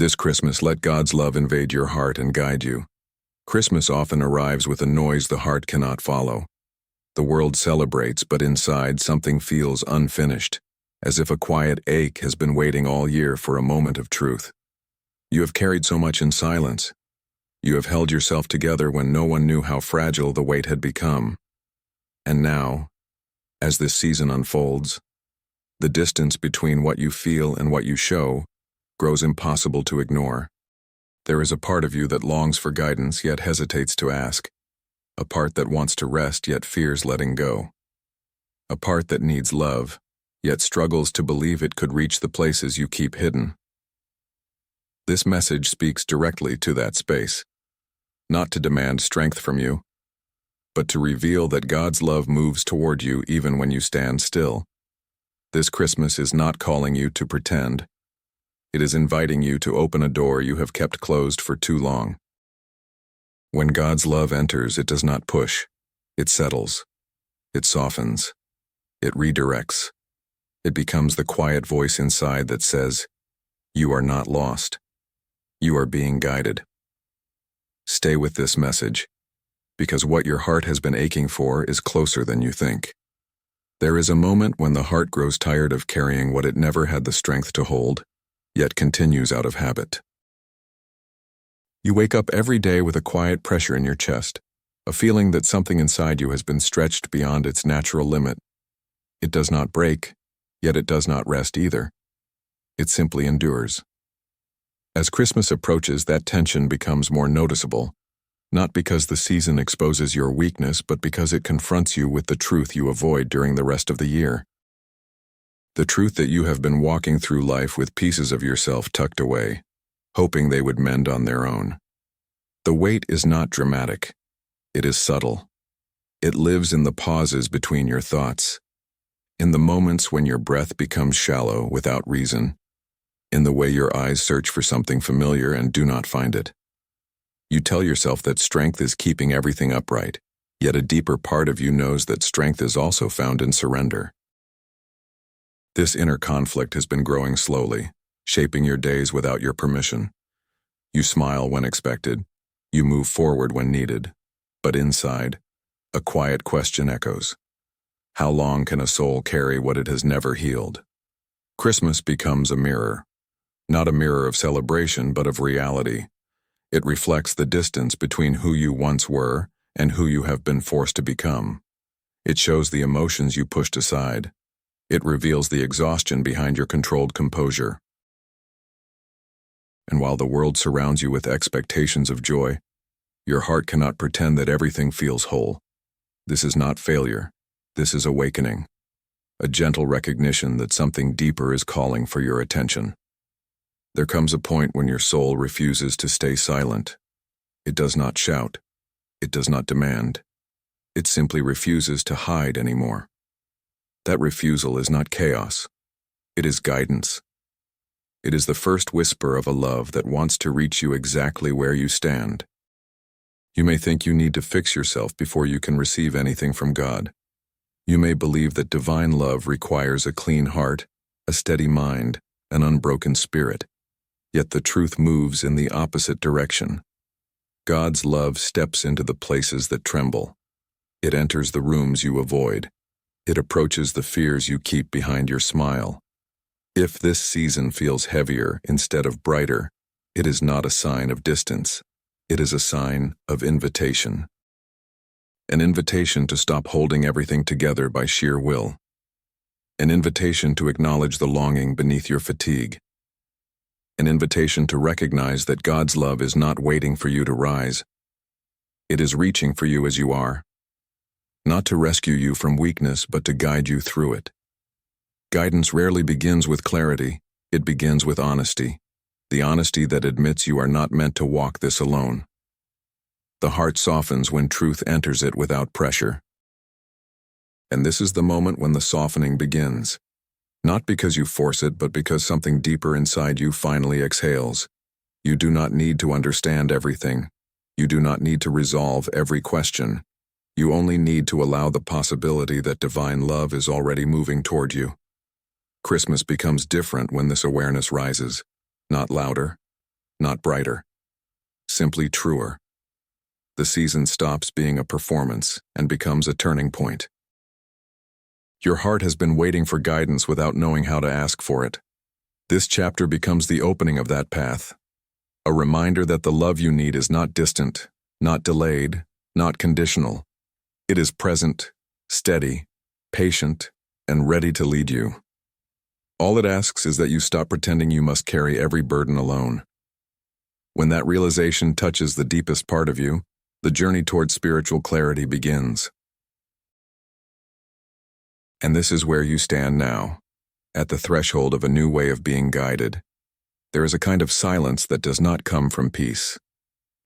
This Christmas, let God's love invade your heart and guide you. Christmas often arrives with a noise the heart cannot follow. The world celebrates, but inside something feels unfinished, as if a quiet ache has been waiting all year for a moment of truth. You have carried so much in silence. You have held yourself together when no one knew how fragile the weight had become. And now, as this season unfolds, the distance between what you feel and what you show grows impossible to ignore. There is a part of you that longs for guidance yet hesitates to ask, a part that wants to rest yet fears letting go, a part that needs love yet struggles to believe it could reach the places you keep hidden. This message speaks directly to that space, not to demand strength from you, but to reveal that God's love moves toward you even when you stand still. This Christmas is not calling you to pretend. It is inviting you to open a door you have kept closed for too long. When God's love enters, it does not push. It settles. It softens. It redirects. It becomes the quiet voice inside that says, "You are not lost. You are being guided." Stay with this message, because what your heart has been aching for is closer than you think. There is a moment when the heart grows tired of carrying what it never had the strength to hold, yet continues out of habit. You wake up every day with a quiet pressure in your chest, a feeling that something inside you has been stretched beyond its natural limit. It does not break, yet it does not rest either. It simply endures. As Christmas approaches, that tension becomes more noticeable, not because the season exposes your weakness, but because it confronts you with the truth you avoid during the rest of the year. The truth that you have been walking through life with pieces of yourself tucked away, hoping they would mend on their own. The weight is not dramatic. It is subtle. It lives in the pauses between your thoughts, in the moments when your breath becomes shallow without reason, in the way your eyes search for something familiar and do not find it. You tell yourself that strength is keeping everything upright, yet a deeper part of you knows that strength is also found in surrender. This inner conflict has been growing slowly, shaping your days without your permission. You smile when expected, you move forward when needed, but inside, a quiet question echoes. How long can a soul carry what it has never healed? Christmas becomes a mirror, not a mirror of celebration, but of reality. It reflects the distance between who you once were and who you have been forced to become. It shows the emotions you pushed aside. It reveals the exhaustion behind your controlled composure. And while the world surrounds you with expectations of joy, your heart cannot pretend that everything feels whole. This is not failure. This is awakening. A gentle recognition that something deeper is calling for your attention. There comes a point when your soul refuses to stay silent. It does not shout. It does not demand. It simply refuses to hide anymore. That refusal is not chaos. It is guidance. It is the first whisper of a love that wants to reach you exactly where you stand. You may think you need to fix yourself before you can receive anything from God. You may believe that divine love requires a clean heart, a steady mind, an unbroken spirit. Yet the truth moves in the opposite direction. God's love steps into the places that tremble. It enters the rooms you avoid. It approaches the fears you keep behind your smile. If this season feels heavier instead of brighter, it is not a sign of distance. It is a sign of invitation. An invitation to stop holding everything together by sheer will. An invitation to acknowledge the longing beneath your fatigue. An invitation to recognize that God's love is not waiting for you to rise. It is reaching for you as you are. Not to rescue you from weakness, but to guide you through it. Guidance rarely begins with clarity. It begins with honesty. The honesty that admits you are not meant to walk this alone. The heart softens when truth enters it without pressure. And this is the moment when the softening begins. Not because you force it, but because something deeper inside you finally exhales. You do not need to understand everything. You do not need to resolve every question. You only need to allow the possibility that divine love is already moving toward you. Christmas becomes different when this awareness rises. Not louder, not brighter. Simply truer. The season stops being a performance and becomes a turning point. Your heart has been waiting for guidance without knowing how to ask for it. This chapter becomes the opening of that path. A reminder that the love you need is not distant, not delayed, not conditional. It is present, steady, patient, and ready to lead you. All it asks is that you stop pretending you must carry every burden alone. When that realization touches the deepest part of you, the journey toward spiritual clarity begins. And this is where you stand now, at the threshold of a new way of being guided. There is a kind of silence that does not come from peace.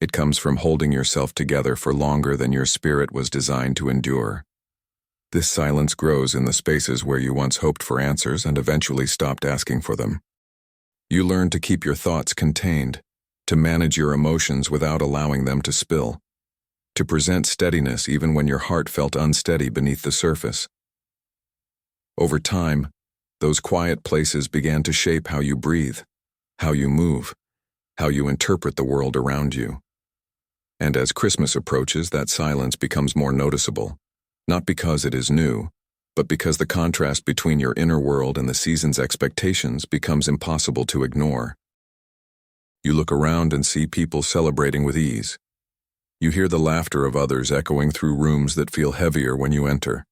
It comes from holding yourself together for longer than your spirit was designed to endure. This silence grows in the spaces where you once hoped for answers and eventually stopped asking for them. You learn to keep your thoughts contained, to manage your emotions without allowing them to spill, to present steadiness even when your heart felt unsteady beneath the surface. Over time, those quiet places began to shape how you breathe, how you move, how you interpret the world around you. And as Christmas approaches, that silence becomes more noticeable, not because it is new, but because the contrast between your inner world and the season's expectations becomes impossible to ignore. You look around and see people celebrating with ease. You hear the laughter of others echoing through rooms that feel heavier when you enter.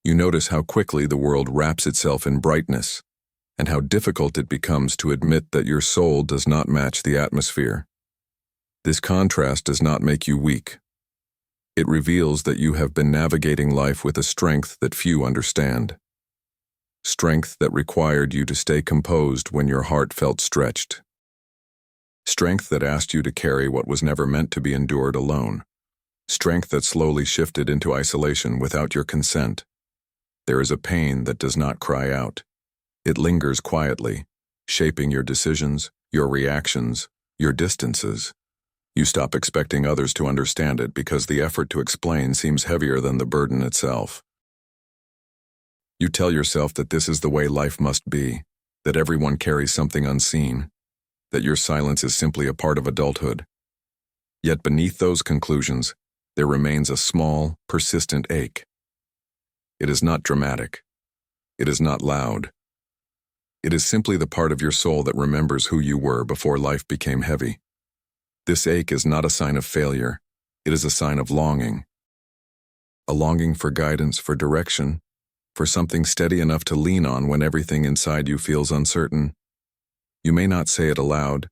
You notice how quickly the world wraps itself in brightness, and how difficult it becomes to admit that your soul does not match the atmosphere. This contrast does not make you weak. It reveals that you have been navigating life with a strength that few understand. Strength that required you to stay composed when your heart felt stretched. Strength that asked you to carry what was never meant to be endured alone. Strength that slowly shifted into isolation without your consent. There is a pain that does not cry out. It lingers quietly, shaping your decisions, your reactions, your distances. You stop expecting others to understand it because the effort to explain seems heavier than the burden itself. You tell yourself that this is the way life must be, that everyone carries something unseen, that your silence is simply a part of adulthood. Yet beneath those conclusions, there remains a small, persistent ache. It is not dramatic. It is not loud. It is simply the part of your soul that remembers who you were before life became heavy. This ache is not a sign of failure. It is a sign of longing. A longing for guidance, for direction, for something steady enough to lean on when everything inside you feels uncertain. You may not say it aloud,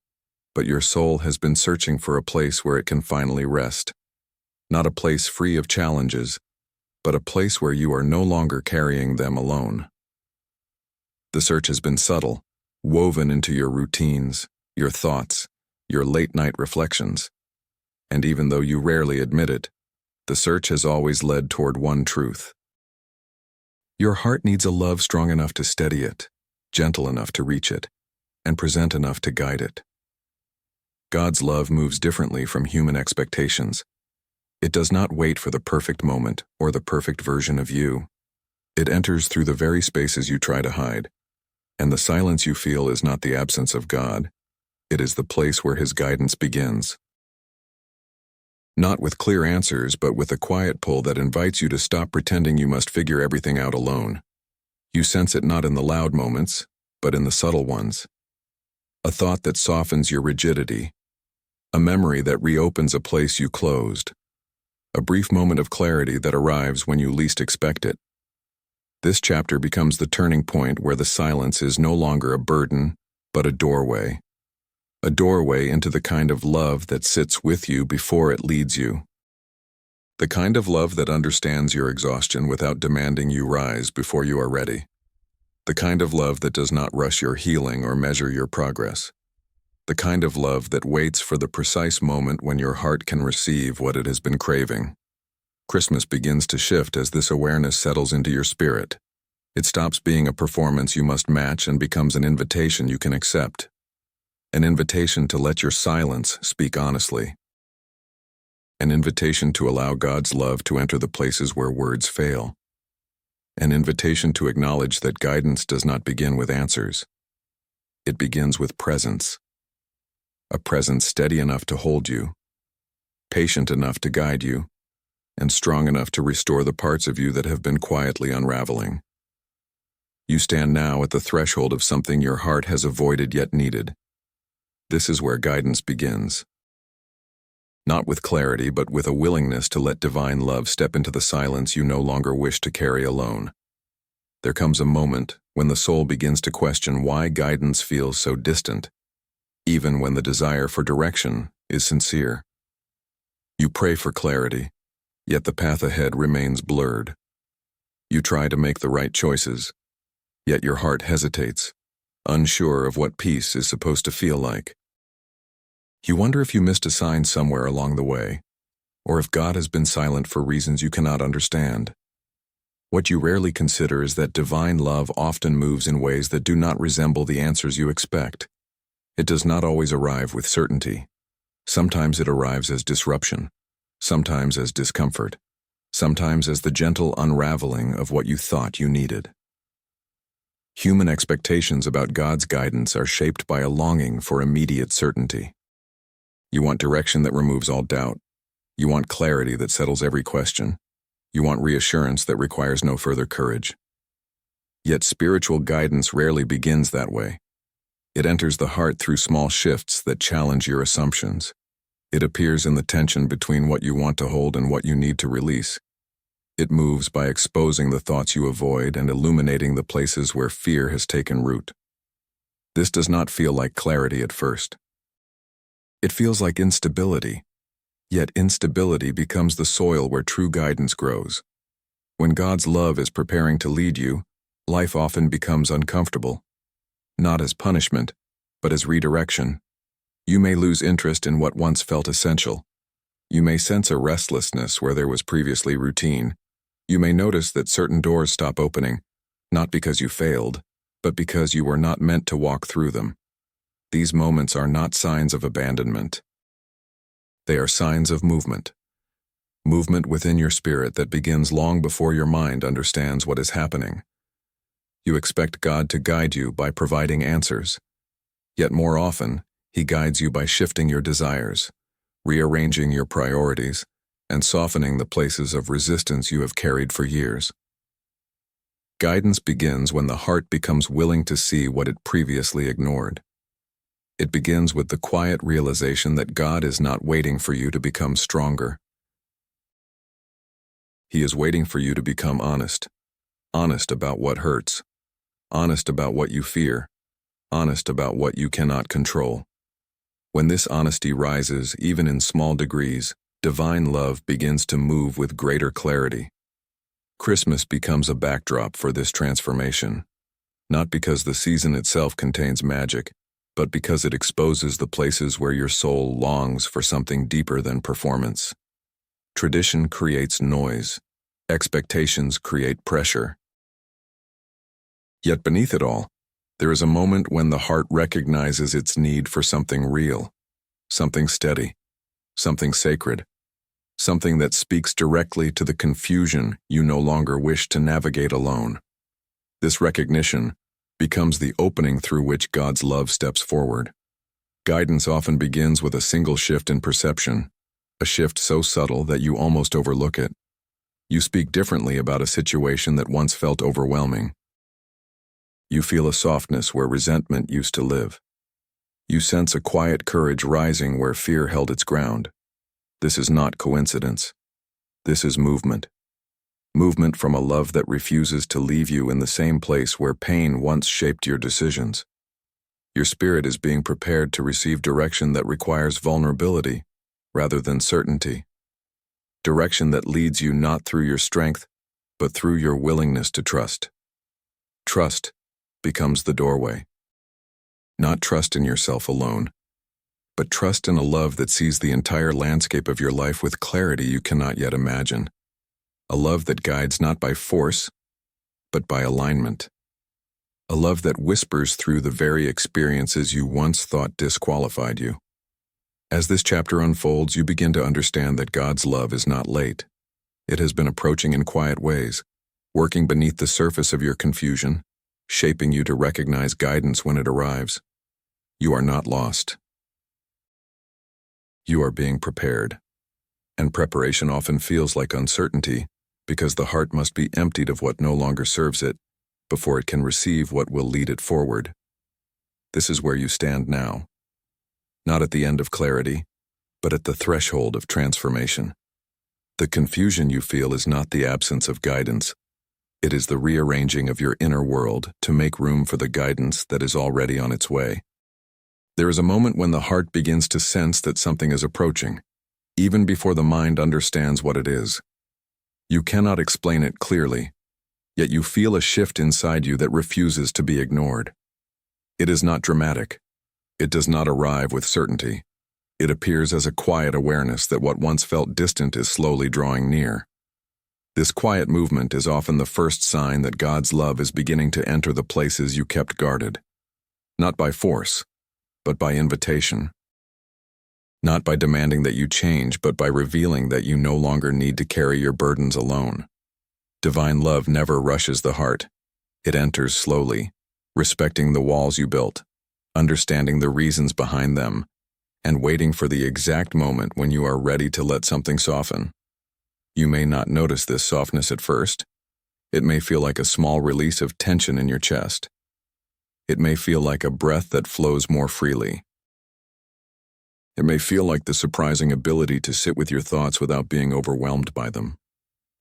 but your soul has been searching for a place where it can finally rest. Not a place free of challenges, but a place where you are no longer carrying them alone. The search has been subtle, woven into your routines, your thoughts, your late-night reflections. And even though you rarely admit it, the search has always led toward one truth. Your heart needs a love strong enough to steady it, gentle enough to reach it, and present enough to guide it. God's love moves differently from human expectations. It does not wait for the perfect moment or the perfect version of you. It enters through the very spaces you try to hide, and the silence you feel is not the absence of God. It is the place where His guidance begins. Not with clear answers, but with a quiet pull that invites you to stop pretending you must figure everything out alone. You sense it not in the loud moments, but in the subtle ones. A thought that softens your rigidity. A memory that reopens a place you closed. A brief moment of clarity that arrives when you least expect it. This chapter becomes the turning point where the silence is no longer a burden, but a doorway. A doorway into the kind of love that sits with you before it leads you. The kind of love that understands your exhaustion without demanding you rise before you are ready. The kind of love that does not rush your healing or measure your progress. The kind of love that waits for the precise moment when your heart can receive what it has been craving. Christmas begins to shift as this awareness settles into your spirit. It stops being a performance you must match and becomes an invitation you can accept. An invitation to let your silence speak honestly. An invitation to allow God's love to enter the places where words fail. An invitation to acknowledge that guidance does not begin with answers. It begins with presence. a presence steady enough to hold you, patient enough to guide you, and strong enough to restore the parts of you that have been quietly unraveling. You stand now at the threshold of something your heart has avoided yet needed. This is where guidance begins. Not with clarity, but with a willingness to let divine love step into the silence you no longer wish to carry alone. There comes a moment when the soul begins to question why guidance feels so distant, even when the desire for direction is sincere. You pray for clarity, yet the path ahead remains blurred. You try to make the right choices, yet your heart hesitates, unsure of what peace is supposed to feel like. You wonder if you missed a sign somewhere along the way, or if God has been silent for reasons you cannot understand. What you rarely consider is that divine love often moves in ways that do not resemble the answers you expect. It does not always arrive with certainty. Sometimes it arrives as disruption, sometimes as discomfort, sometimes as the gentle unraveling of what you thought you needed. Human expectations about God's guidance are shaped by a longing for immediate certainty. You want direction that removes all doubt. You want clarity that settles every question. You want reassurance that requires no further courage. Yet spiritual guidance rarely begins that way. It enters the heart through small shifts that challenge your assumptions. It appears in the tension between what you want to hold and what you need to release. It moves by exposing the thoughts you avoid and illuminating the places where fear has taken root. This does not feel like clarity at first. It feels like instability, yet instability becomes the soil where true guidance grows. When God's love is preparing to lead you, life often becomes uncomfortable. Not as punishment, but as redirection. You may lose interest in what once felt essential. You may sense a restlessness where there was previously routine. You may notice that certain doors stop opening, not because you failed, but because you were not meant to walk through them. These moments are not signs of abandonment. They are signs of movement. Movement within your spirit that begins long before your mind understands what is happening. You expect God to guide you by providing answers. Yet more often, He guides you by shifting your desires, rearranging your priorities, and softening the places of resistance you have carried for years. Guidance begins when the heart becomes willing to see what it previously ignored. It begins with the quiet realization that God is not waiting for you to become stronger. He is waiting for you to become honest. Honest about what hurts. Honest about what you fear. Honest about what you cannot control. When this honesty rises, even in small degrees, divine love begins to move with greater clarity. Christmas becomes a backdrop for this transformation, not because the season itself contains magic, but because it exposes the places where your soul longs for something deeper than performance. Tradition creates noise. Expectations create pressure. Yet beneath it all, there is a moment when the heart recognizes its need for something real, something steady, something sacred, something that speaks directly to the confusion you no longer wish to navigate alone. This recognition becomes the opening through which God's love steps forward. Guidance often begins with a single shift in perception, a shift so subtle that you almost overlook it. You speak differently about a situation that once felt overwhelming. You feel a softness where resentment used to live. You sense a quiet courage rising where fear held its ground. This is not coincidence. This is movement. Movement from a love that refuses to leave you in the same place where pain once shaped your decisions. Your spirit is being prepared to receive direction that requires vulnerability rather than certainty. Direction that leads you not through your strength, but through your willingness to trust. Trust becomes the doorway. Not trust in yourself alone, but trust in a love that sees the entire landscape of your life with clarity you cannot yet imagine. A love that guides not by force, but by alignment. A love that whispers through the very experiences you once thought disqualified you. As this chapter unfolds, you begin to understand that God's love is not late. It has been approaching in quiet ways, working beneath the surface of your confusion, shaping you to recognize guidance when it arrives. You are not lost. You are being prepared. And preparation often feels like uncertainty because the heart must be emptied of what no longer serves it before it can receive what will lead it forward. This is where you stand now. Not at the end of clarity, but at the threshold of transformation. The confusion you feel is not the absence of guidance. It is the rearranging of your inner world to make room for the guidance that is already on its way. There is a moment when the heart begins to sense that something is approaching, even before the mind understands what it is. You cannot explain it clearly, yet you feel a shift inside you that refuses to be ignored. It is not dramatic. It does not arrive with certainty. It appears as a quiet awareness that what once felt distant is slowly drawing near. This quiet movement is often the first sign that God's love is beginning to enter the places you kept guarded. Not by force, but by invitation. Not by demanding that you change, but by revealing that you no longer need to carry your burdens alone. Divine love never rushes the heart. It enters slowly, respecting the walls you built, understanding the reasons behind them, and waiting for the exact moment when you are ready to let something soften. You may not notice this softness at first. It may feel like a small release of tension in your chest. It may feel like a breath that flows more freely. It may feel like the surprising ability to sit with your thoughts without being overwhelmed by them.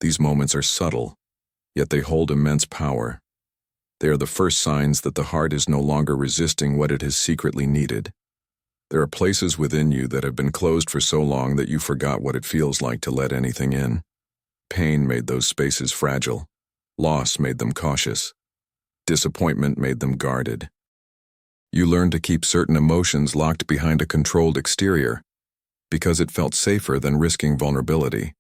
These moments are subtle, yet they hold immense power. They are the first signs that the heart is no longer resisting what it has secretly needed. There are places within you that have been closed for so long that you forgot what it feels like to let anything in. Pain made those spaces fragile. Loss made them cautious. Disappointment made them guarded. You learned to keep certain emotions locked behind a controlled exterior because it felt safer than risking vulnerability.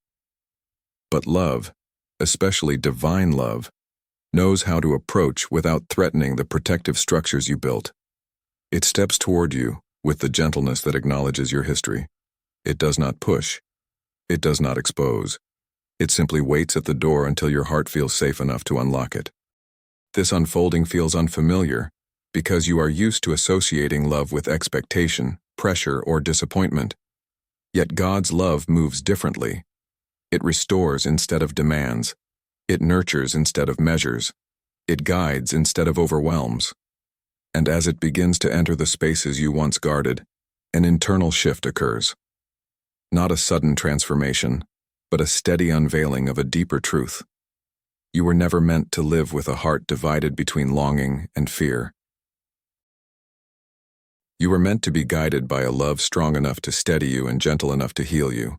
But love, especially divine love, knows how to approach without threatening the protective structures you built. It steps toward you with the gentleness that acknowledges your history. It does not push. It does not expose. It simply waits at the door until your heart feels safe enough to unlock it. This unfolding feels unfamiliar because you are used to associating love with expectation, pressure, or disappointment. Yet God's love moves differently. It restores instead of demands. It nurtures instead of measures. It guides instead of overwhelms. And as it begins to enter the spaces you once guarded, an internal shift occurs. Not a sudden transformation, but a steady unveiling of a deeper truth. You were never meant to live with a heart divided between longing and fear. You were meant to be guided by a love strong enough to steady you and gentle enough to heal you.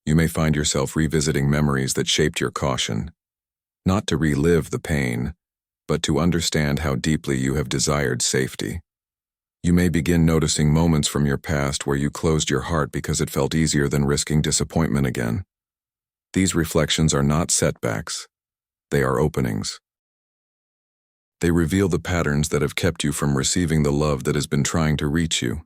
You may find yourself revisiting memories that shaped your caution, not to relive the pain, but to understand how deeply you have desired safety. You may begin noticing moments from your past where you closed your heart because it felt easier than risking disappointment again. These reflections are not setbacks. They are openings. They reveal the patterns that have kept you from receiving the love that has been trying to reach you.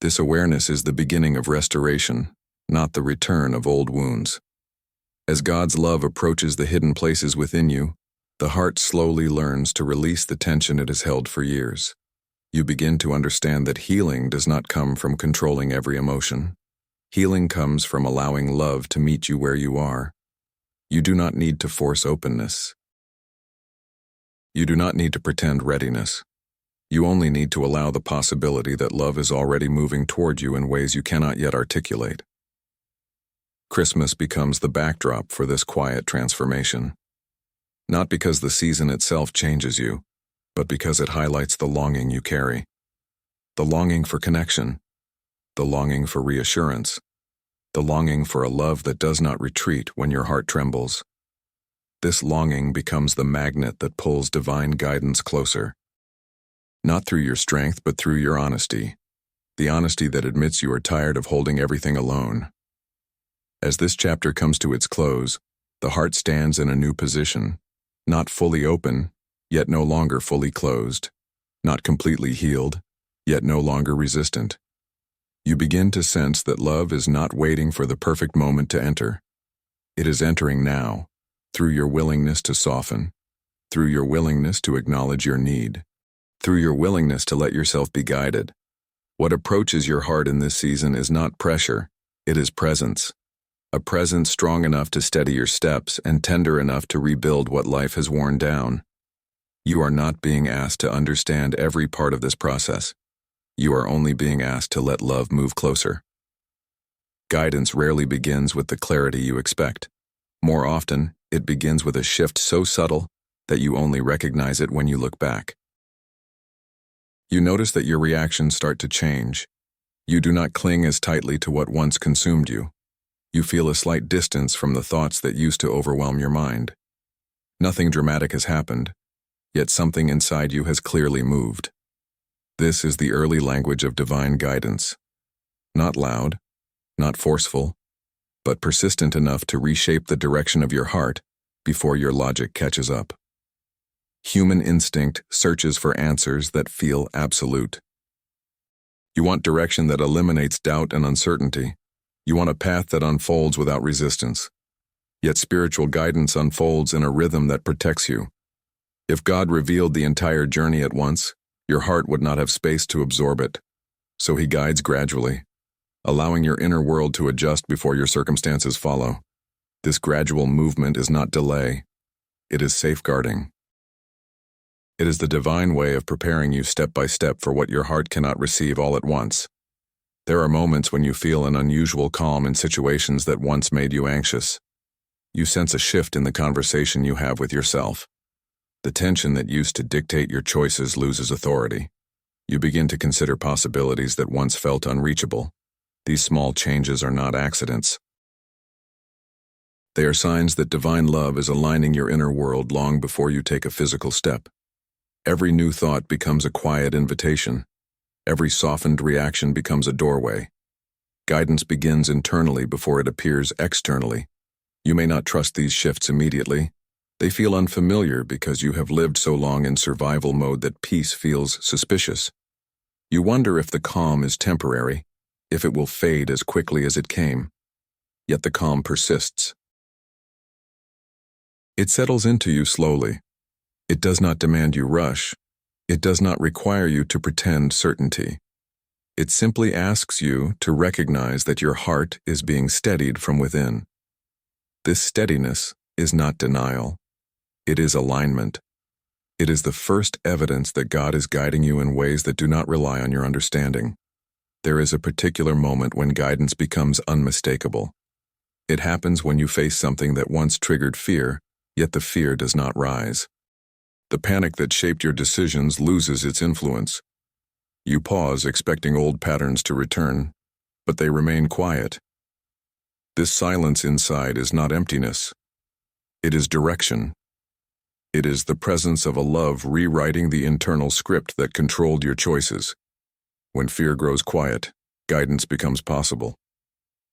This awareness is the beginning of restoration, not the return of old wounds. As God's love approaches the hidden places within you, the heart slowly learns to release the tension it has held for years. You begin to understand that healing does not come from controlling every emotion. Healing comes from allowing love to meet you where you are. You do not need to force openness. You do not need to pretend readiness. You only need to allow the possibility that love is already moving toward you in ways you cannot yet articulate. Christmas becomes the backdrop for this quiet transformation. Not because the season itself changes you, but because it highlights the longing you carry. The longing for connection, the longing for reassurance, the longing for a love that does not retreat when your heart trembles. This longing becomes the magnet that pulls divine guidance closer. Not through your strength, but through your honesty. The honesty that admits you are tired of holding everything alone. As this chapter comes to its close, the heart stands in a new position, not fully open, yet no longer fully closed, not completely healed, yet no longer resistant. You begin to sense that love is not waiting for the perfect moment to enter. It is entering now, through your willingness to soften, through your willingness to acknowledge your need, through your willingness to let yourself be guided. What approaches your heart in this season is not pressure, it is presence. A presence strong enough to steady your steps and tender enough to rebuild what life has worn down. You are not being asked to understand every part of this process. You are only being asked to let love move closer. Guidance rarely begins with the clarity you expect. More often, it begins with a shift so subtle that you only recognize it when you look back. You notice that your reactions start to change. You do not cling as tightly to what once consumed you. You feel a slight distance from the thoughts that used to overwhelm your mind. Nothing dramatic has happened, yet something inside you has clearly moved. This is the early language of divine guidance. Not loud, not forceful, but persistent enough to reshape the direction of your heart before your logic catches up. Human instinct searches for answers that feel absolute. You want direction that eliminates doubt and uncertainty. You want a path that unfolds without resistance. Yet spiritual guidance unfolds in a rhythm that protects you. If God revealed the entire journey at once, your heart would not have space to absorb it. So He guides gradually, allowing your inner world to adjust before your circumstances follow. This gradual movement is not delay. It is safeguarding. It is the divine way of preparing you step by step for what your heart cannot receive all at once. There are moments when you feel an unusual calm in situations that once made you anxious. You sense a shift in the conversation you have with yourself. The tension that used to dictate your choices loses authority. You begin to consider possibilities that once felt unreachable. These small changes are not accidents. They are signs that divine love is aligning your inner world long before you take a physical step. Every new thought becomes a quiet invitation. Every softened reaction becomes a doorway. Guidance begins internally before it appears externally. You may not trust these shifts immediately. They feel unfamiliar because you have lived so long in survival mode that peace feels suspicious. You wonder if the calm is temporary, if it will fade as quickly as it came. Yet the calm persists. It settles into you slowly. It does not demand you rush. It does not require you to pretend certainty. It simply asks you to recognize that your heart is being steadied from within. This steadiness is not denial. It is alignment. It is the first evidence that God is guiding you in ways that do not rely on your understanding. There is a particular moment when guidance becomes unmistakable. It happens when you face something that once triggered fear, yet the fear does not rise. The panic that shaped your decisions loses its influence. You pause, expecting old patterns to return, but they remain quiet. This silence inside is not emptiness. It is direction. It is the presence of a love rewriting the internal script that controlled your choices. When fear grows quiet, guidance becomes possible.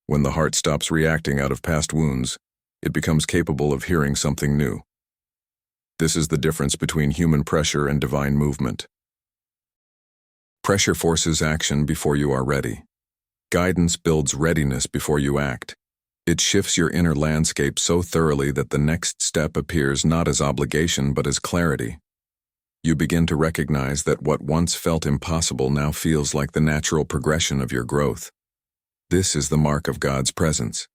When the heart stops reacting out of past wounds, it becomes capable of hearing something new. This is the difference between human pressure and divine movement. Pressure forces action before you are ready. Guidance builds readiness before you act. It shifts your inner landscape so thoroughly that the next step appears not as obligation but as clarity. You begin to recognize that what once felt impossible now feels like the natural progression of your growth. This is the mark of God's presence.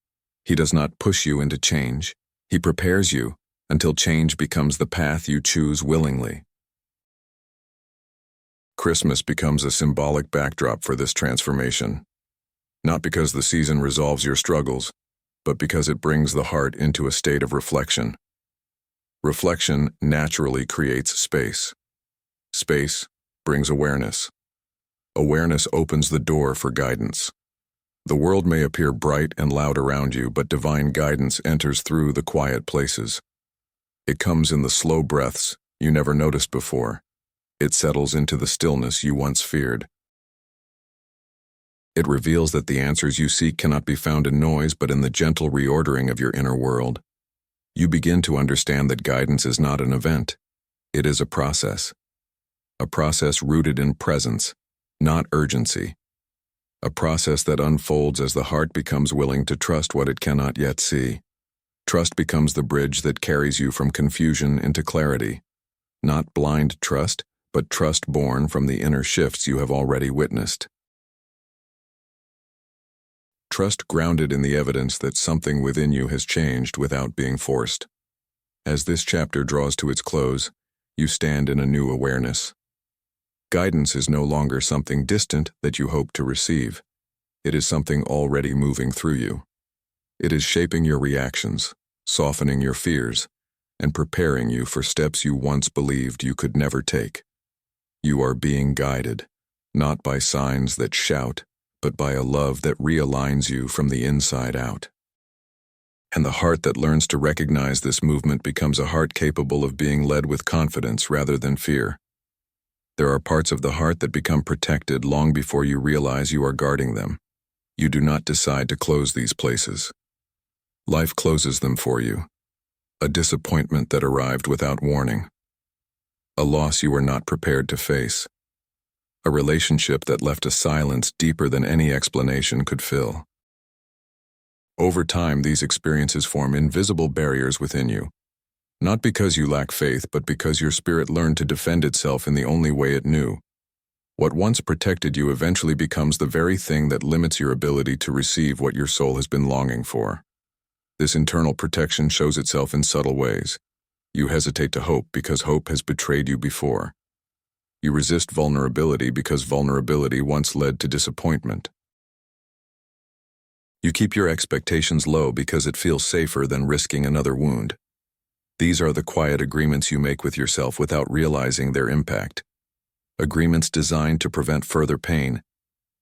He does not push you into change. He prepares you until change becomes the path you choose willingly. Christmas becomes a symbolic backdrop for this transformation. Not because the season resolves your struggles, but because it brings the heart into a state of reflection. Reflection naturally creates space. Space brings awareness. Awareness opens the door for guidance. The world may appear bright and loud around you, but divine guidance enters through the quiet places. It comes in the slow breaths you never noticed before. It settles into the stillness you once feared. It reveals that the answers you seek cannot be found in noise, but in the gentle reordering of your inner world. You begin to understand that guidance is not an event. It is a process. A process rooted in presence, not urgency. A process that unfolds as the heart becomes willing to trust what it cannot yet see. Trust becomes the bridge that carries you from confusion into clarity. Not blind trust, but trust born from the inner shifts you have already witnessed. trust grounded in the evidence that something within you has changed without being forced. As this chapter draws to its close, you stand in a new awareness. Guidance is no longer something distant that you hope to receive. It is something already moving through you. It is shaping your reactions, softening your fears, and preparing you for steps you once believed you could never take. You are being guided, not by signs that shout, but by a love that realigns you from the inside out. And the heart that learns to recognize this movement becomes a heart capable of being led with confidence rather than fear. There are parts of the heart that become protected long before you realize you are guarding them. You do not decide to close these places. Life closes them for you. A disappointment that arrived without warning. A loss you were not prepared to face. A relationship that left a silence deeper than any explanation could fill. Over time, these experiences form invisible barriers within you. Not because you lack faith, but because your spirit learned to defend itself in the only way it knew. What once protected you eventually becomes the very thing that limits your ability to receive what your soul has been longing for. This internal protection shows itself in subtle ways. You hesitate to hope because hope has betrayed you before. You resist vulnerability because vulnerability once led to disappointment. You keep your expectations low because it feels safer than risking another wound. These are the quiet agreements you make with yourself without realizing their impact. Agreements designed to prevent further pain,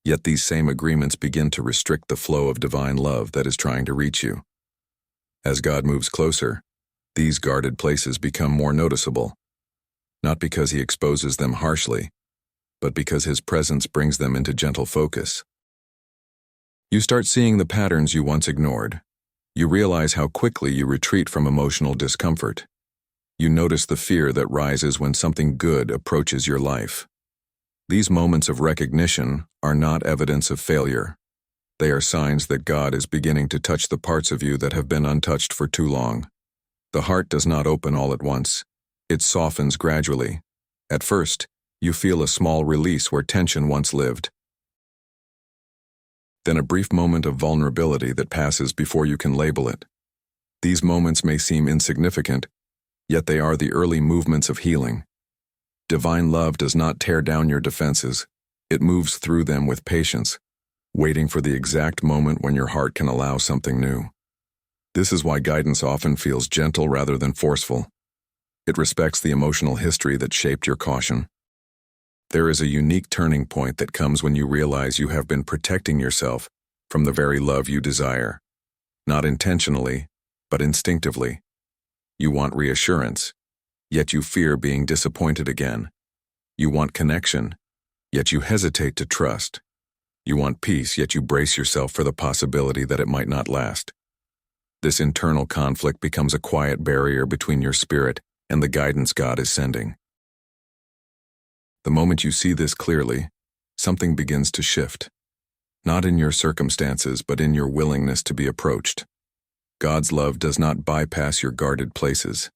yet these same agreements begin to restrict the flow of divine love that is trying to reach you. As God moves closer, these guarded places become more noticeable, not because He exposes them harshly, but because His presence brings them into gentle focus. You start seeing the patterns you once ignored. You realize how quickly you retreat from emotional discomfort. You notice the fear that rises when something good approaches your life. These moments of recognition are not evidence of failure. They are signs that God is beginning to touch the parts of you that have been untouched for too long. The heart does not open all at once. It softens gradually. At first, you feel a small release where tension once lived. Then a brief moment of vulnerability that passes before you can label it. These moments may seem insignificant, yet they are the early movements of healing. Divine love does not tear down your defenses. It moves through them with patience, waiting for the exact moment when your heart can allow something new. This is why guidance often feels gentle rather than forceful. It respects the emotional history that shaped your caution. There is a unique turning point that comes when you realize you have been protecting yourself from the very love you desire. Not intentionally, but instinctively. You want reassurance, yet you fear being disappointed again. You want connection, yet you hesitate to trust. You want peace, yet you brace yourself for the possibility that it might not last. This internal conflict becomes a quiet barrier between your spirit and the guidance God is sending. The moment you see this clearly, something begins to shift. Not in your circumstances, but in your willingness to be approached. God's love does not bypass your guarded places.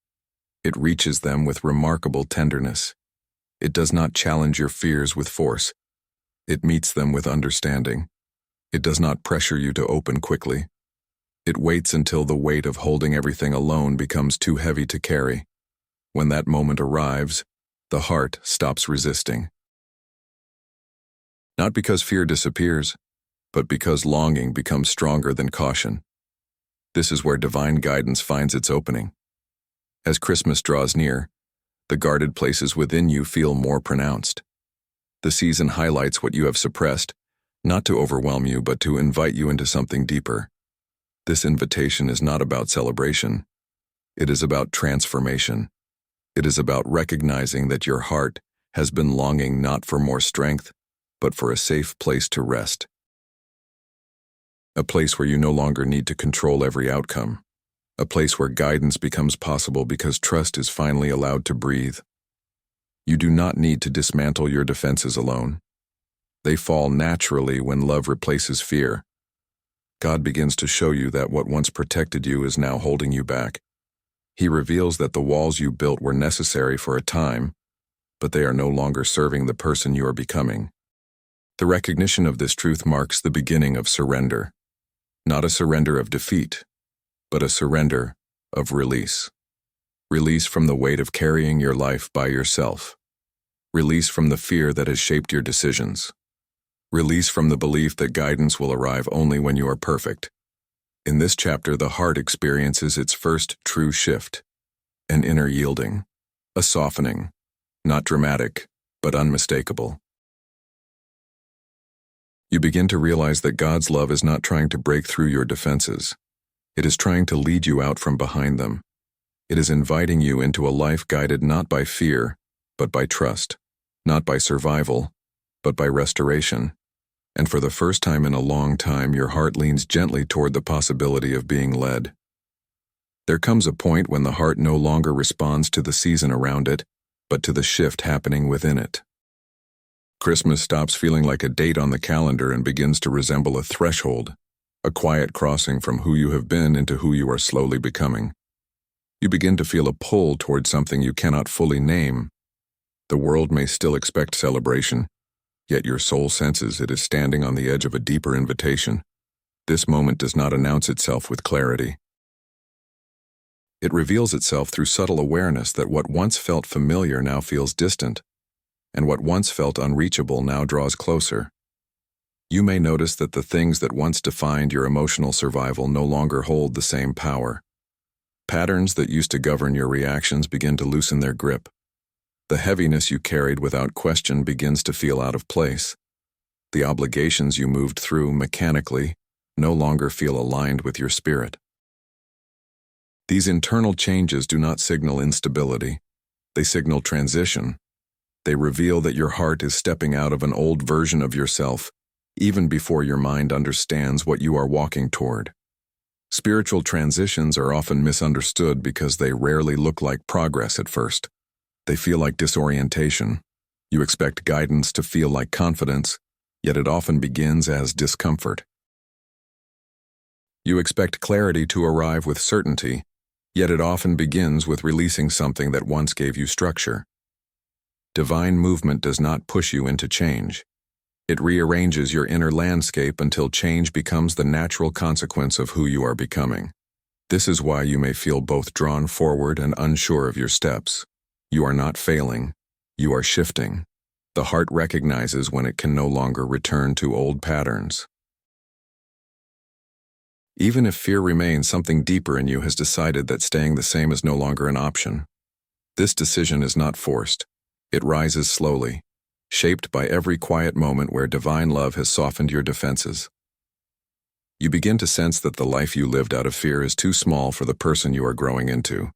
It reaches them with remarkable tenderness. It does not challenge your fears with force. It meets them with understanding. It does not pressure you to open quickly. It waits until the weight of holding everything alone becomes too heavy to carry. When that moment arrives, the heart stops resisting. Not because fear disappears, but because longing becomes stronger than caution. This is where divine guidance finds its opening. As Christmas draws near, the guarded places within you feel more pronounced. The season highlights what you have suppressed, not to overwhelm you, but to invite you into something deeper. This invitation is not about celebration. It is about transformation. It is about recognizing that your heart has been longing not for more strength, but for a safe place to rest. A place where you no longer need to control every outcome. A place where guidance becomes possible because trust is finally allowed to breathe. You do not need to dismantle your defenses alone. They fall naturally when love replaces fear. God begins to show you that what once protected you is now holding you back. He reveals that the walls you built were necessary for a time, but they are no longer serving the person you are becoming. The recognition of this truth marks the beginning of surrender. Not a surrender of defeat, but a surrender of release. Release from the weight of carrying your life by yourself. Release from the fear that has shaped your decisions. Release from the belief that guidance will arrive only when you are perfect. In this chapter, the heart experiences its first true shift, an inner yielding, a softening, not dramatic, but unmistakable. You begin to realize that God's love is not trying to break through your defenses. It is trying to lead you out from behind them. It is inviting you into a life guided not by fear, but by trust, not by survival, but by restoration. And for the first time in a long time, your heart leans gently toward the possibility of being led. There comes a point when the heart no longer responds to the season around it, but to the shift happening within it. Christmas stops feeling like a date on the calendar and begins to resemble a threshold, a quiet crossing from who you have been into who you are slowly becoming. You begin to feel a pull toward something you cannot fully name. The world may still expect celebration, yet your soul senses it is standing on the edge of a deeper invitation. This moment does not announce itself with clarity. It reveals itself through subtle awareness that what once felt familiar now feels distant, and what once felt unreachable now draws closer. You may notice that the things that once defined your emotional survival no longer hold the same power. Patterns that used to govern your reactions begin to loosen their grip. The heaviness you carried without question begins to feel out of place. The obligations you moved through mechanically no longer feel aligned with your spirit. These internal changes do not signal instability. They signal transition. They reveal that your heart is stepping out of an old version of yourself, even before your mind understands what you are walking toward. Spiritual transitions are often misunderstood because they rarely look like progress at first. They feel like disorientation. You expect guidance to feel like confidence, yet it often begins as discomfort. You expect clarity to arrive with certainty, yet it often begins with releasing something that once gave you structure. Divine movement does not push you into change. It rearranges your inner landscape until change becomes the natural consequence of who you are becoming. This is why you may feel both drawn forward and unsure of your steps. You are not failing. You are shifting. The heart recognizes when it can no longer return to old patterns. Even if fear remains, something deeper in you has decided that staying the same is no longer an option. This decision is not forced. It rises slowly, shaped by every quiet moment where divine love has softened your defenses. You begin to sense that the life you lived out of fear is too small for the person you are growing into.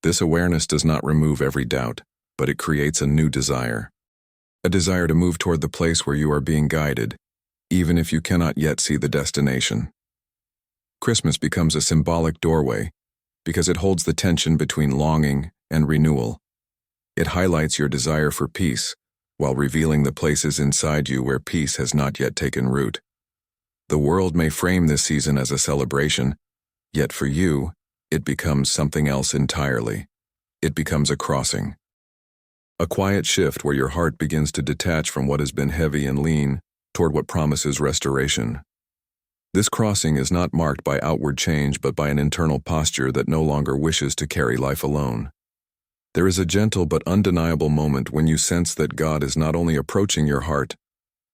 This awareness does not remove every doubt, but it creates a new desire. A desire to move toward the place where you are being guided, even if you cannot yet see the destination. Christmas becomes a symbolic doorway because it holds the tension between longing and renewal. It highlights your desire for peace, while revealing the places inside you where peace has not yet taken root. The world may frame this season as a celebration, yet for you, it becomes something else entirely. It becomes a crossing. A quiet shift where your heart begins to detach from what has been heavy and lean toward what promises restoration. This crossing is not marked by outward change but by an internal posture that no longer wishes to carry life alone. There is a gentle but undeniable moment when you sense that God is not only approaching your heart,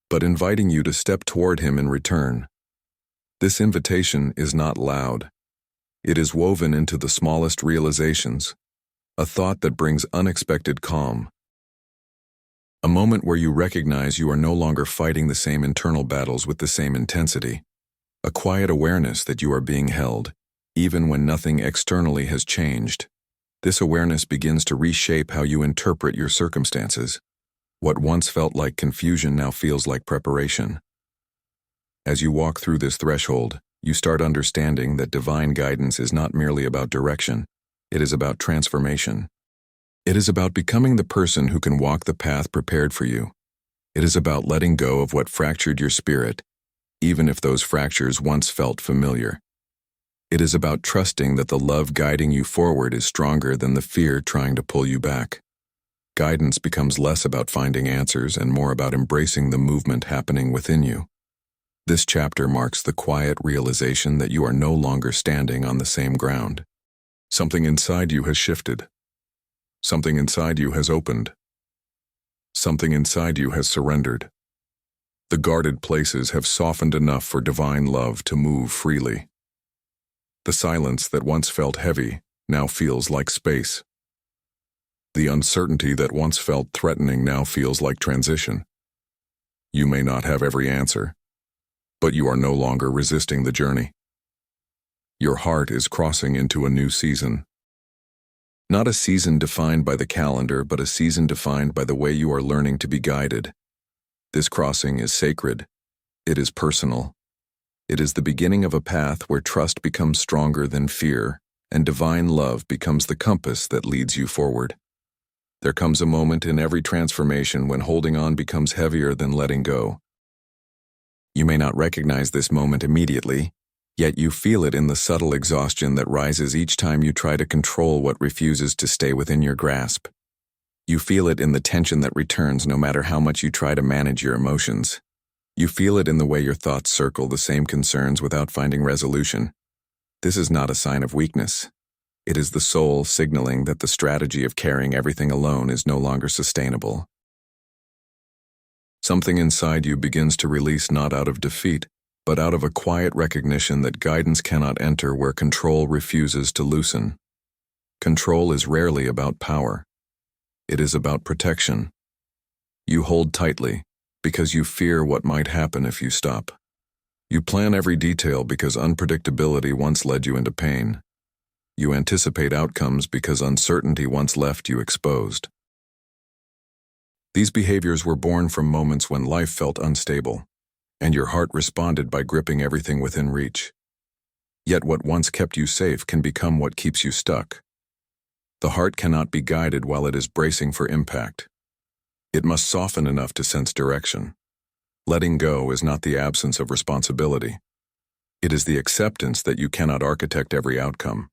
but inviting you to step toward Him in return. This invitation is not loud. It is woven into the smallest realizations, a thought that brings unexpected calm. A moment where you recognize you are no longer fighting the same internal battles with the same intensity. A quiet awareness that you are being held, even when nothing externally has changed. This awareness begins to reshape how you interpret your circumstances. What once felt like confusion now feels like preparation. As you walk through this threshold, you start understanding that divine guidance is not merely about direction, it is about transformation. It is about becoming the person who can walk the path prepared for you. It is about letting go of what fractured your spirit, even if those fractures once felt familiar. It is about trusting that the love guiding you forward is stronger than the fear trying to pull you back. Guidance becomes less about finding answers and more about embracing the movement happening within you. This chapter marks the quiet realization that you are no longer standing on the same ground. Something inside you has shifted. Something inside you has opened. Something inside you has surrendered. The guarded places have softened enough for divine love to move freely. The silence that once felt heavy now feels like space. The uncertainty that once felt threatening now feels like transition. You may not have every answer, but you are no longer resisting the journey. Your heart is crossing into a new season. Not a season defined by the calendar, but a season defined by the way you are learning to be guided. This crossing is sacred. It is personal. It is the beginning of a path where trust becomes stronger than fear, and divine love becomes the compass that leads you forward. There comes a moment in every transformation when holding on becomes heavier than letting go. You may not recognize this moment immediately, yet you feel it in the subtle exhaustion that rises each time you try to control what refuses to stay within your grasp. You feel it in the tension that returns no matter how much you try to manage your emotions. You feel it in the way your thoughts circle the same concerns without finding resolution. This is not a sign of weakness. It is the soul signaling that the strategy of carrying everything alone is no longer sustainable. Something inside you begins to release not out of defeat, but out of a quiet recognition that guidance cannot enter where control refuses to loosen. Control is rarely about power. It is about protection. You hold tightly because you fear what might happen if you stop. You plan every detail because unpredictability once led you into pain. You anticipate outcomes because uncertainty once left you exposed. These behaviors were born from moments when life felt unstable, and your heart responded by gripping everything within reach. Yet what once kept you safe can become what keeps you stuck. The heart cannot be guided while it is bracing for impact. It must soften enough to sense direction. Letting go is not the absence of responsibility. It is the acceptance that you cannot architect every outcome.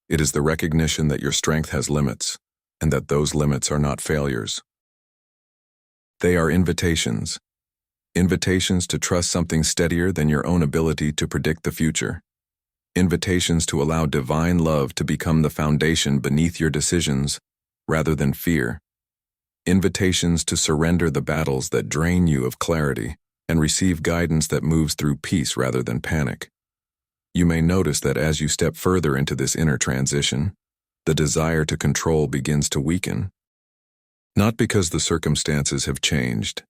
It is the recognition that your strength has limits, and that those limits are not failures. They are invitations. Invitations to trust something steadier than your own ability to predict the future. Invitations to allow divine love to become the foundation beneath your decisions, rather than fear. Invitations to surrender the battles that drain you of clarity and receive guidance that moves through peace rather than panic. You may notice that as you step further into this inner transition, the desire to control begins to weaken. Not because the circumstances have changed,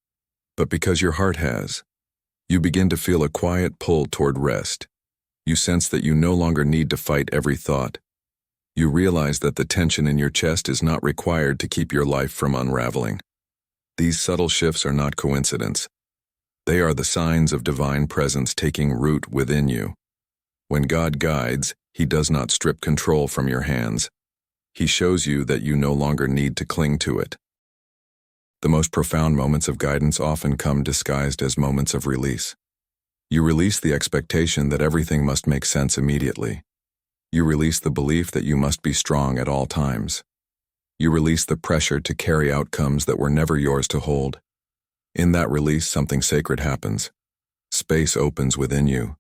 but because your heart has. You begin to feel a quiet pull toward rest. You sense that you no longer need to fight every thought. You realize that the tension in your chest is not required to keep your life from unraveling. These subtle shifts are not coincidence. They are the signs of divine presence taking root within you. When God guides, He does not strip control from your hands. He shows you that you no longer need to cling to it. The most profound moments of guidance often come disguised as moments of release. You release the expectation that everything must make sense immediately. You release the belief that you must be strong at all times. You release the pressure to carry outcomes that were never yours to hold. In that release, something sacred happens. Space opens within you.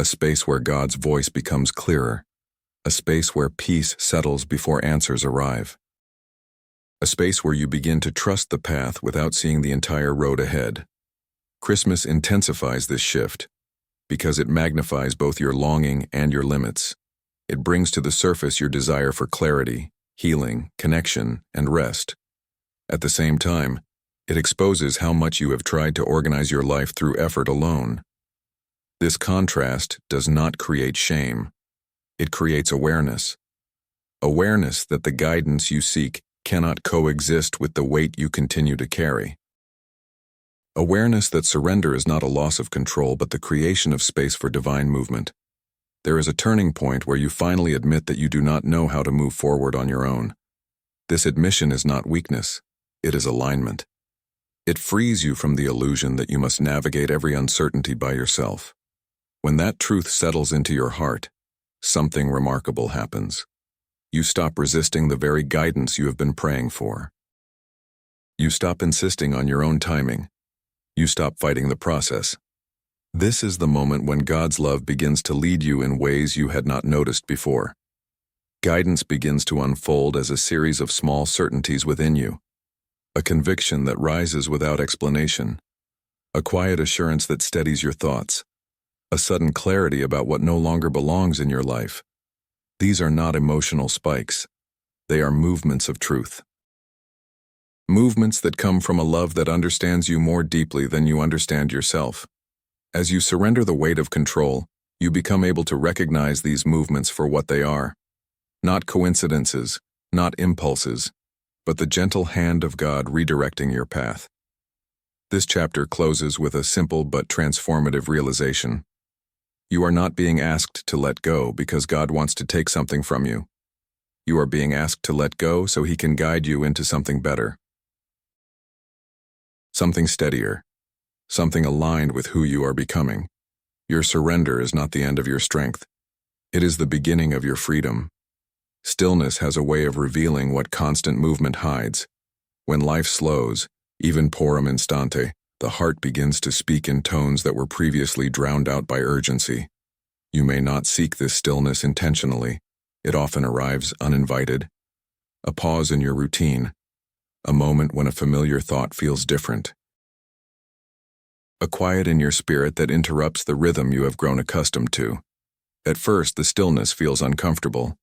A space where God's voice becomes clearer. A space where peace settles before answers arrive. A space where you begin to trust the path without seeing the entire road ahead. Christmas intensifies this shift because it magnifies both your longing and your limits. It brings to the surface your desire for clarity, healing, connection, and rest. At the same time, it exposes how much you have tried to organize your life through effort alone. This contrast does not create shame. It creates awareness. Awareness that the guidance you seek cannot coexist with the weight you continue to carry. Awareness that surrender is not a loss of control but the creation of space for divine movement. There is a turning point where you finally admit that you do not know how to move forward on your own. This admission is not weakness, it is alignment. It frees you from the illusion that you must navigate every uncertainty by yourself. When that truth settles into your heart, something remarkable happens. You stop resisting the very guidance you have been praying for. You stop insisting on your own timing. You stop fighting the process. This is the moment when God's love begins to lead you in ways you had not noticed before. Guidance begins to unfold as a series of small certainties within you. A conviction that rises without explanation. A quiet assurance that steadies your thoughts. A sudden clarity about what no longer belongs in your life. These are not emotional spikes. They are movements of truth. Movements that come from a love that understands you more deeply than you understand yourself. As you surrender the weight of control, you become able to recognize these movements for what they are. Not coincidences, not impulses, but the gentle hand of God redirecting your path. This chapter closes with a simple but transformative realization. You are not being asked to let go because God wants to take something from you. You are being asked to let go so He can guide you into something better. Something steadier. Something aligned with who you are becoming. Your surrender is not the end of your strength. It is the beginning of your freedom. Stillness has a way of revealing what constant movement hides. When life slows, even porum instante, the heart begins to speak in tones that were previously drowned out by urgency. You may not seek this stillness intentionally. It often arrives uninvited. A pause in your routine. A moment when a familiar thought feels different. A quiet in your spirit that interrupts the rhythm you have grown accustomed to. At first, the stillness feels uncomfortable.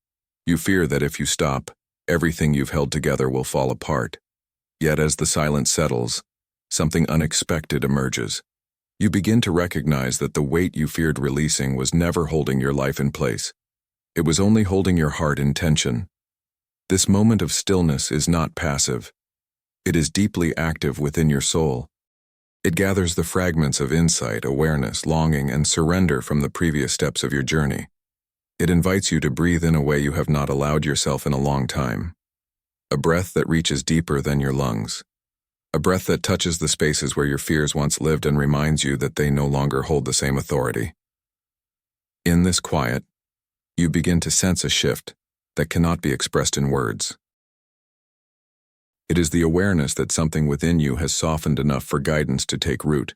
You fear that if you stop, everything you've held together will fall apart. Yet as the silence settles, something unexpected emerges. You begin to recognize that the weight you feared releasing was never holding your life in place. It was only holding your heart in tension. This moment of stillness is not passive. It is deeply active within your soul. It gathers the fragments of insight, awareness, longing, and surrender from the previous steps of your journey. It invites you to breathe in a way you have not allowed yourself in a long time. A breath that reaches deeper than your lungs. A breath that touches the spaces where your fears once lived and reminds you that they no longer hold the same authority. In this quiet, you begin to sense a shift that cannot be expressed in words. It is the awareness that something within you has softened enough for guidance to take root.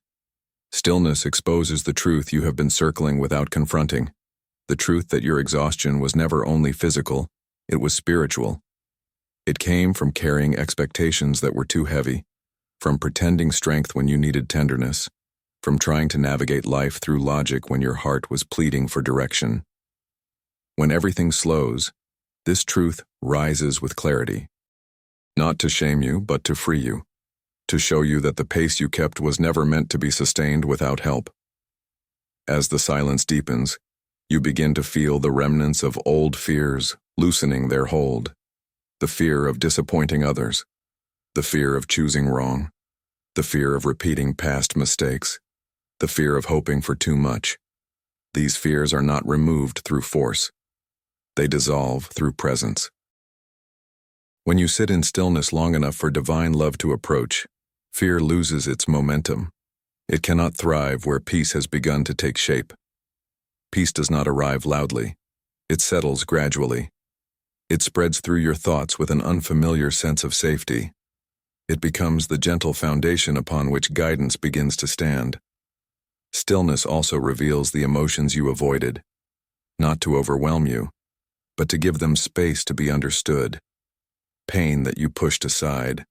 Stillness exposes the truth you have been circling without confronting. The truth that your exhaustion was never only physical, it was spiritual. It came from carrying expectations that were too heavy, from pretending strength when you needed tenderness, from trying to navigate life through logic when your heart was pleading for direction. When everything slows, this truth rises with clarity. Not to shame you, but to free you. To show you that the pace you kept was never meant to be sustained without help. As the silence deepens, you begin to feel the remnants of old fears loosening their hold. The fear of disappointing others. The fear of choosing wrong. The fear of repeating past mistakes. The fear of hoping for too much. These fears are not removed through force. They dissolve through presence. When you sit in stillness long enough for divine love to approach, fear loses its momentum. It cannot thrive where peace has begun to take shape. Peace does not arrive loudly. It settles gradually. It spreads through your thoughts with an unfamiliar sense of safety. It becomes the gentle foundation upon which guidance begins to stand. Stillness also reveals the emotions you avoided, not to overwhelm you, but to give them space to be understood. Pain that you pushed aside,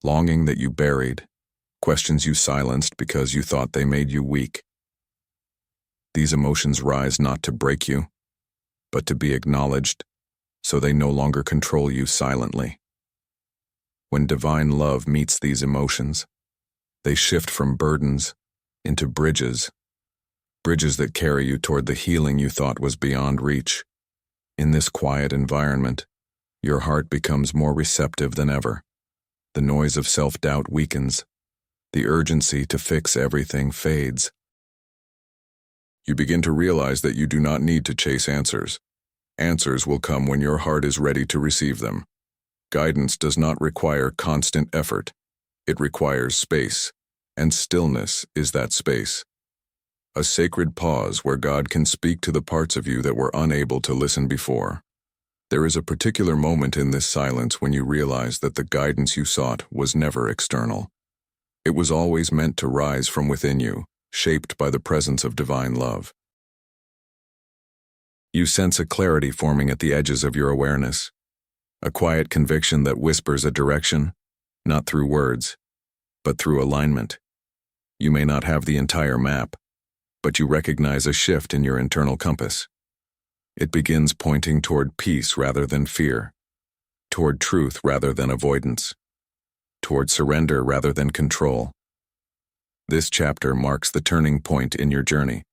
longing that you buried, questions you silenced because you thought they made you weak. These emotions rise not to break you, but to be acknowledged, so they no longer control you silently. When divine love meets these emotions, they shift from burdens into bridges that carry you toward the healing you thought was beyond reach. In this quiet environment, your heart becomes more receptive than ever. The noise of self-doubt weakens. The urgency to fix everything fades. You begin to realize that you do not need to chase answers. Answers will come when your heart is ready to receive them. Guidance does not require constant effort. It requires space, and stillness is that space. A sacred pause where God can speak to the parts of you that were unable to listen before. There is a particular moment in this silence when you realize that the guidance you sought was never external. It was always meant to rise from within you, shaped by the presence of divine love. You sense a clarity forming at the edges of your awareness, a quiet conviction that whispers a direction, not through words, but through alignment. You may not have the entire map, but you recognize a shift in your internal compass. It begins pointing toward peace rather than fear, toward truth rather than avoidance, toward surrender rather than control. This chapter marks the turning point in your journey.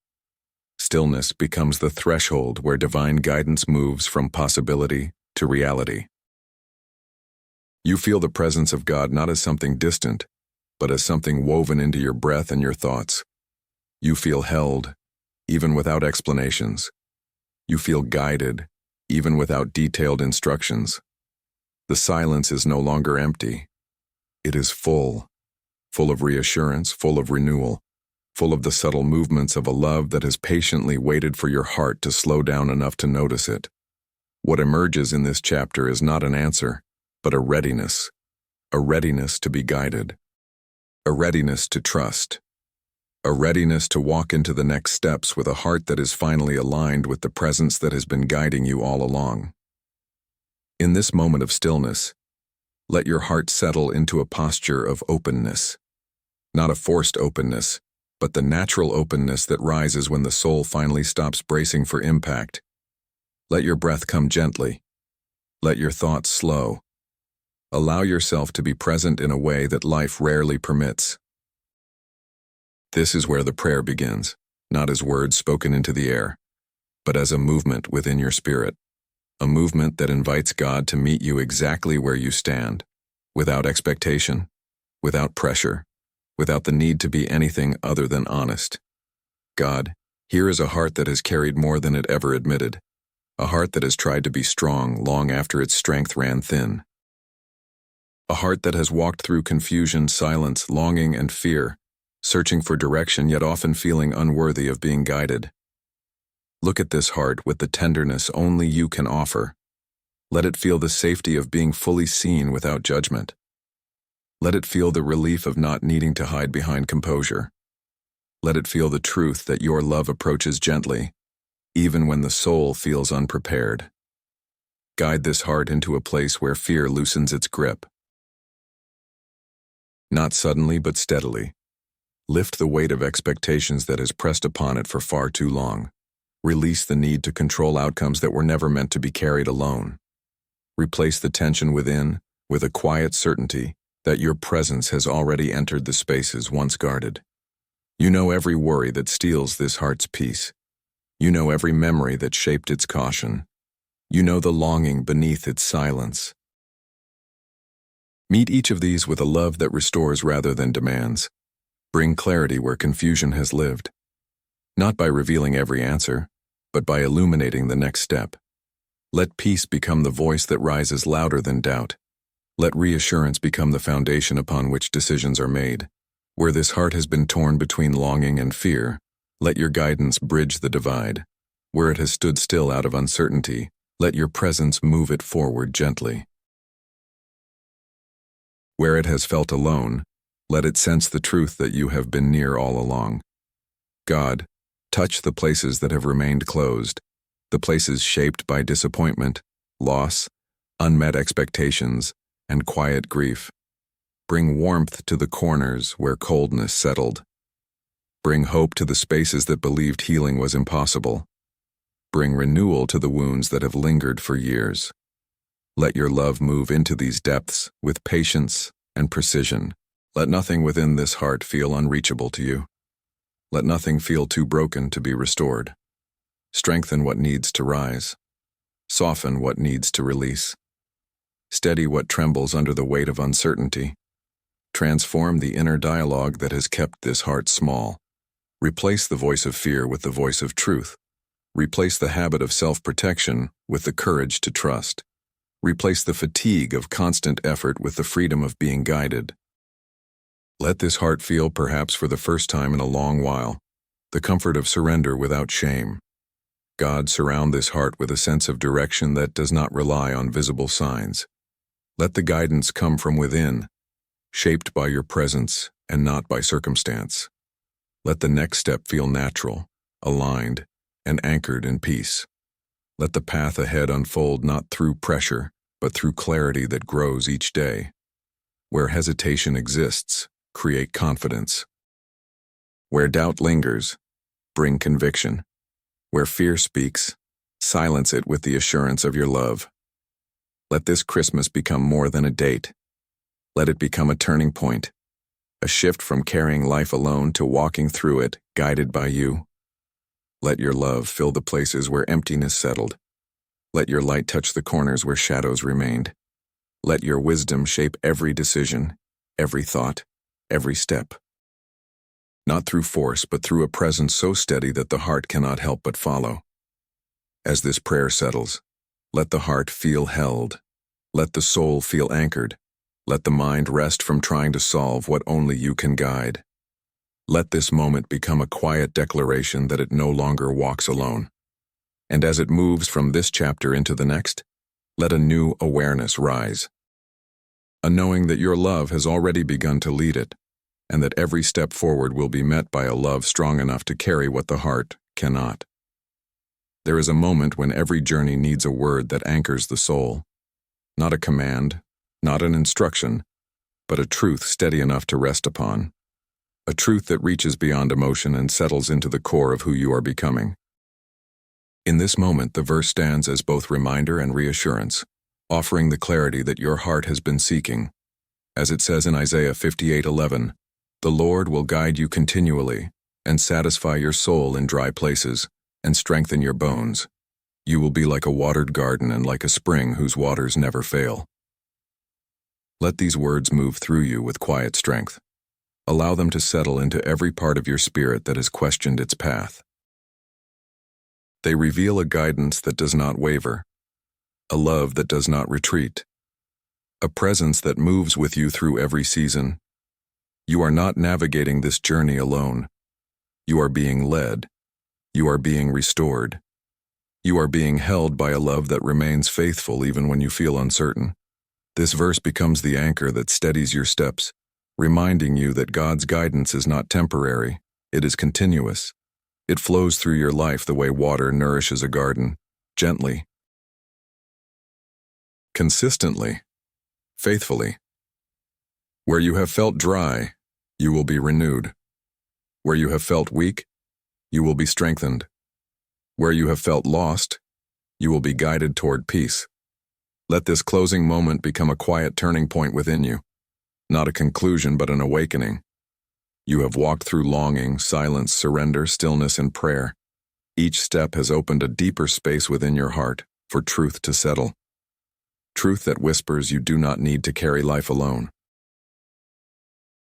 Stillness becomes the threshold where divine guidance moves from possibility to reality. You feel the presence of God not as something distant, but as something woven into your breath and your thoughts. You feel held, even without explanations. You feel guided, even without detailed instructions. The silence is no longer empty. It is full of reassurance, full of renewal, full of the subtle movements of a love that has patiently waited for your heart to slow down enough to notice it. What emerges in this chapter is not an answer, but a readiness to be guided, a readiness to trust, a readiness to walk into the next steps with a heart that is finally aligned with the presence that has been guiding you all along. In this moment of stillness, let your heart settle into a posture of openness, not a forced openness, but the natural openness that rises when the soul finally stops bracing for impact. Let your breath come gently. Let your thoughts slow. Allow yourself to be present in a way that life rarely permits. This is where the prayer begins, not as words spoken into the air, but as a movement within your spirit, a movement that invites God to meet you exactly where you stand, without expectation, without pressure, without the need to be anything other than honest. God, here is a heart that has carried more than it ever admitted, a heart that has tried to be strong long after its strength ran thin, a heart that has walked through confusion, silence, longing, and fear, searching for direction yet often feeling unworthy of being guided. Look at this heart with the tenderness only you can offer. Let it feel the safety of being fully seen without judgment. Let it feel the relief of not needing to hide behind composure. Let it feel the truth that your love approaches gently, even when the soul feels unprepared. Guide this heart into a place where fear loosens its grip. Not suddenly but steadily. Lift the weight of expectations that has pressed upon it for far too long. Release the need to control outcomes that were never meant to be carried alone. Replace the tension within with a quiet certainty that your presence has already entered the spaces once guarded. You know every worry that steals this heart's peace. You know every memory that shaped its caution. You know the longing beneath its silence. Meet each of these with a love that restores rather than demands. Bring clarity where confusion has lived. Not by revealing every answer, but by illuminating the next step. Let peace become the voice that rises louder than doubt. Let reassurance become the foundation upon which decisions are made. Where this heart has been torn between longing and fear, let your guidance bridge the divide. Where it has stood still out of uncertainty, let your presence move it forward gently. Where it has felt alone, let it sense the truth that you have been near all along. God, touch the places that have remained closed, the places shaped by disappointment, loss, unmet expectations, and quiet grief. Bring warmth to the corners where coldness settled. Bring hope to the spaces that believed healing was impossible. Bring renewal to the wounds that have lingered for years. Let your love move into these depths with patience and precision. Let nothing within this heart feel unreachable to you. Let nothing feel too broken to be restored. Strengthen what needs to rise. Soften what needs to release. Steady what trembles under the weight of uncertainty. Transform the inner dialogue that has kept this heart small. Replace the voice of fear with the voice of truth. Replace the habit of self-protection with the courage to trust. Replace the fatigue of constant effort with the freedom of being guided. Let this heart feel, perhaps for the first time in a long while, the comfort of surrender without shame. God, surround this heart with a sense of direction that does not rely on visible signs. Let the guidance come from within, shaped by your presence and not by circumstance. Let the next step feel natural, aligned, and anchored in peace. Let the path ahead unfold not through pressure, but through clarity that grows each day. Where hesitation exists, create confidence. Where doubt lingers, bring conviction. Where fear speaks, silence it with the assurance of your love. Let this Christmas become more than a date. Let it become a turning point, a shift from carrying life alone to walking through it, guided by you. Let your love fill the places where emptiness settled. Let your light touch the corners where shadows remained. Let your wisdom shape every decision, every thought, every step. Not through force, but through a presence so steady that the heart cannot help but follow. As this prayer settles, let the heart feel held. Let the soul feel anchored. Let the mind rest from trying to solve what only you can guide. Let this moment become a quiet declaration that it no longer walks alone. And as it moves from this chapter into the next, let a new awareness rise. A knowing that your love has already begun to lead it, and that every step forward will be met by a love strong enough to carry what the heart cannot. There is a moment when every journey needs a word that anchors the soul. Not a command, not an instruction, but a truth steady enough to rest upon. A truth that reaches beyond emotion and settles into the core of who you are becoming. In this moment, the verse stands as both reminder and reassurance, offering the clarity that your heart has been seeking. As it says in Isaiah 58:11, "The Lord will guide you continually, and satisfy your soul in dry places, and strengthen your bones. You will be like a watered garden and like a spring whose waters never fail." Let these words move through you with quiet strength. Allow them to settle into every part of your spirit that has questioned its path. They reveal a guidance that does not waver, a love that does not retreat, a presence that moves with you through every season. You are not navigating this journey alone. You are being led. You are being restored. You are being held by a love that remains faithful even when you feel uncertain. This verse becomes the anchor that steadies your steps, reminding you that God's guidance is not temporary, it is continuous. It flows through your life the way water nourishes a garden, gently, consistently, faithfully. Where you have felt dry, you will be renewed. Where you have felt weak, you will be strengthened. Where you have felt lost, you will be guided toward peace. Let this closing moment become a quiet turning point within you, not a conclusion but an awakening. You have walked through longing, silence, surrender, stillness, and prayer. Each step has opened a deeper space within your heart for truth to settle. Truth that whispers you do not need to carry life alone.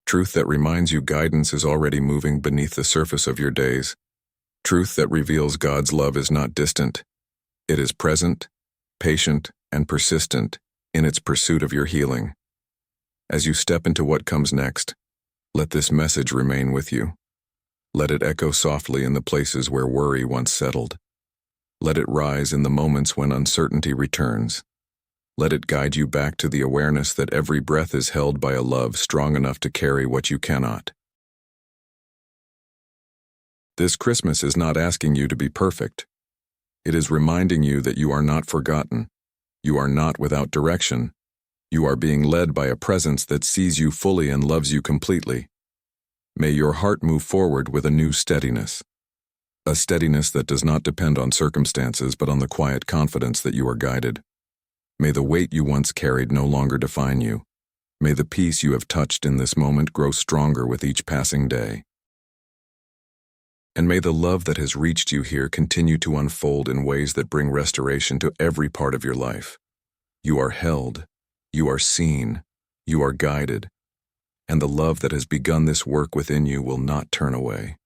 Truth that reminds you guidance is already moving beneath the surface of your days. Truth that reveals God's love is not distant. It is present, patient, and persistent in its pursuit of your healing. As you step into what comes next, let this message remain with you. Let it echo softly in the places where worry once settled. Let it rise in the moments when uncertainty returns. Let it guide you back to the awareness that every breath is held by a love strong enough to carry what you cannot. This Christmas is not asking you to be perfect. It is reminding you that you are not forgotten. You are not without direction. You are being led by a presence that sees you fully and loves you completely. May your heart move forward with a new steadiness. A steadiness that does not depend on circumstances but on the quiet confidence that you are guided. May the weight you once carried no longer define you. May the peace you have touched in this moment grow stronger with each passing day. And may the love that has reached you here continue to unfold in ways that bring restoration to every part of your life. You are held. You are seen, you are guided, and the love that has begun this work within you will not turn away.